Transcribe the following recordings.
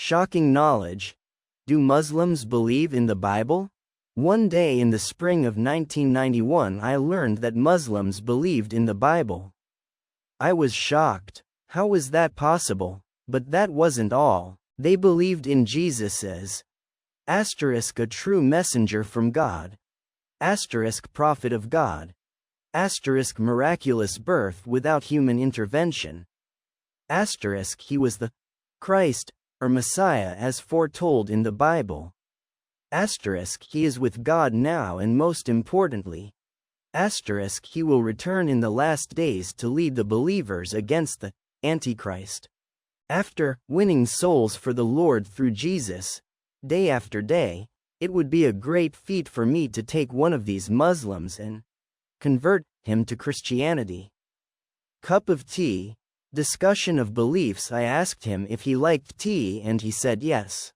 Shocking knowledge. Do Muslims believe in the Bible? One day in the spring of 1991 I learned that Muslims believed in the Bible. I was shocked. How was that possible? But that wasn't all. They believed in Jesus as a true messenger from God, prophet of God, miraculous birth without human intervention, he was the Christ, or Messiah as foretold in the Bible, he is with God now, and most importantly, he will return in the last days to lead the believers against the Antichrist. After winning souls for the Lord through Jesus, day after day, it would be a great feat for me to take one of these Muslims and convert him to Christianity. Cup of tea. Discussion of beliefs. I asked him if he liked tea and he said yes.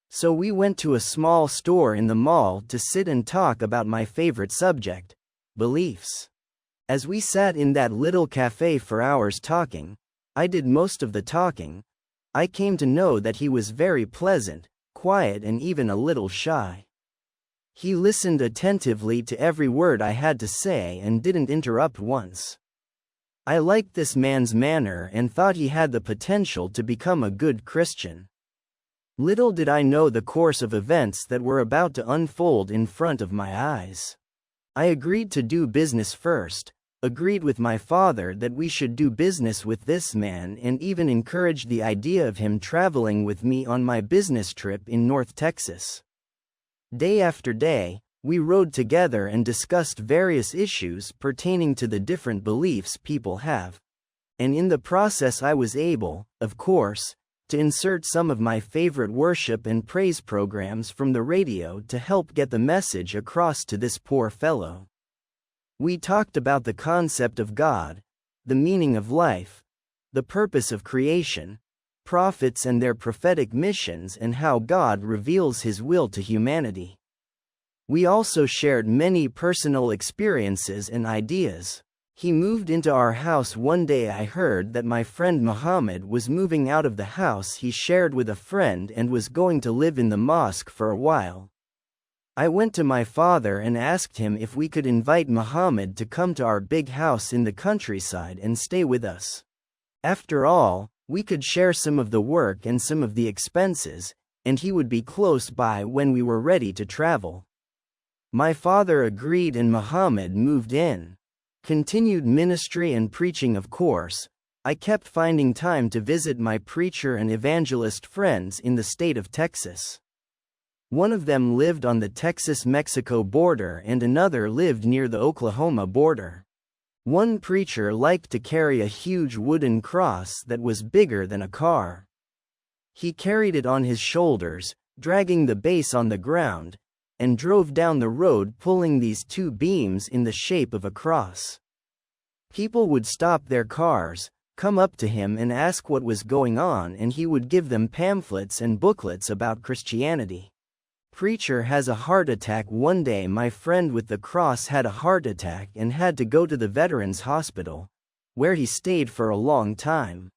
So we went to a small store in the mall to sit and talk about my favorite subject, beliefs. As we sat in that little cafe for hours talking, I did most of the talking. I came to know that he was very pleasant, quiet, and even a little shy. He listened attentively to every word I had to say and didn't interrupt once. I liked this man's manner and thought he had the potential to become a good Christian. Little did I know the course of events that were about to unfold in front of my eyes. I agreed to do business first, agreed with my father that we should do business with this man, and even encouraged the idea of him traveling with me on my business trip in North Texas. Day after day, we rode together and discussed various issues pertaining to the different beliefs people have. And in the process I was able, of course, to insert some of my favorite worship and praise programs from the radio to help get the message across to this poor fellow. We talked about the concept of God, the meaning of life, the purpose of creation, prophets and their prophetic missions, and how God reveals His will to humanity. We also shared many personal experiences and ideas. He moved into our house one day. I heard that my friend Muhammad was moving out of the house he shared with a friend and was going to live in the mosque for a while. I went to my father and asked him if we could invite Muhammad to come to our big house in the countryside and stay with us. After all, we could share some of the work and some of the expenses, and he would be close by when we were ready to travel. My father agreed and Muhammad moved in. Continued ministry and preaching, of course. I kept finding time to visit my preacher and evangelist friends in the state of Texas. One of them lived on the Texas-Mexico border and another lived near the Oklahoma border. One preacher liked to carry a huge wooden cross that was bigger than a car. He carried it on his shoulders, dragging the base on the ground, and drove down the road pulling these two beams in the shape of a cross. People would stop their cars, come up to him and ask what was going on, and he would give them pamphlets and booklets about Christianity. Preacher has a heart attack. One day my friend with the cross had a heart attack and had to go to the Veterans Hospital, where he stayed for a long time.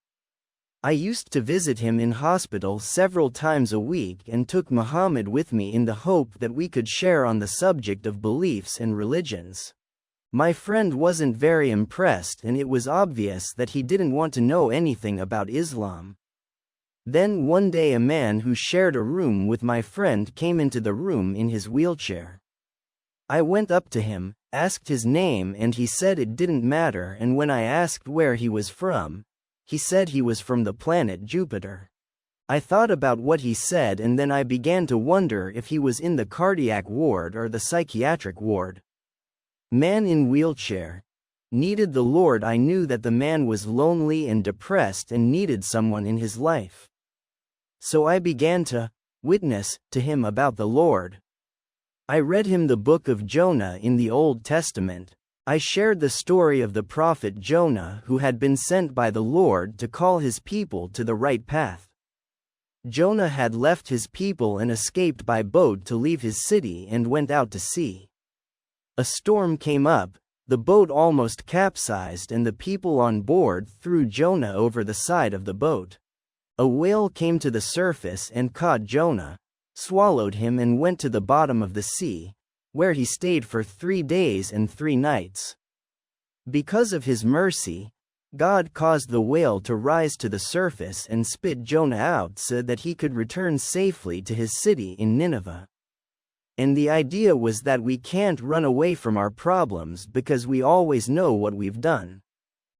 I used to visit him in hospital several times a week and took Muhammad with me in the hope that we could share on the subject of beliefs and religions. My friend wasn't very impressed, and it was obvious that he didn't want to know anything about Islam. Then one day a man who shared a room with my friend came into the room in his wheelchair. I went up to him, asked his name, and he said it didn't matter, and when I asked where he was from, he said he was from the planet Jupiter. I thought about what he said and then I began to wonder if he was in the cardiac ward or the psychiatric ward. Man in wheelchair. Needed the Lord. I knew that the man was lonely and depressed and needed someone in his life. So I began to witness to him about the Lord. I read him the book of Jonah in the Old Testament. I shared the story of the prophet Jonah, who had been sent by the Lord to call his people to the right path. Jonah had left his people and escaped by boat to leave his city and went out to sea. A storm came up, the boat almost capsized, and the people on board threw Jonah over the side of the boat. A whale came to the surface and caught Jonah, swallowed him and went to the bottom of the sea, where he stayed for 3 days and 3 nights. Because of his mercy, God caused the whale to rise to the surface and spit Jonah out so that he could return safely to his city in Nineveh. And the idea was that we can't run away from our problems because we always know what we've done.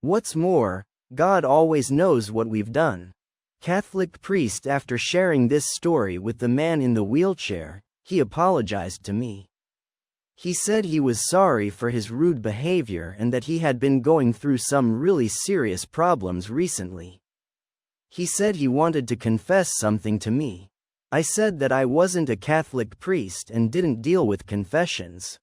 What's more, God always knows what we've done. Catholic priest. After sharing this story with the man in the wheelchair, he apologized to me. He said he was sorry for his rude behavior and that he had been going through some really serious problems recently. He said he wanted to confess something to me. I said that I wasn't a Catholic priest and didn't deal with confessions.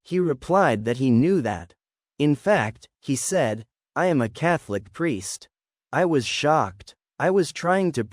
He replied that he knew that. In fact, he said, I am a Catholic priest. I was shocked. I was trying to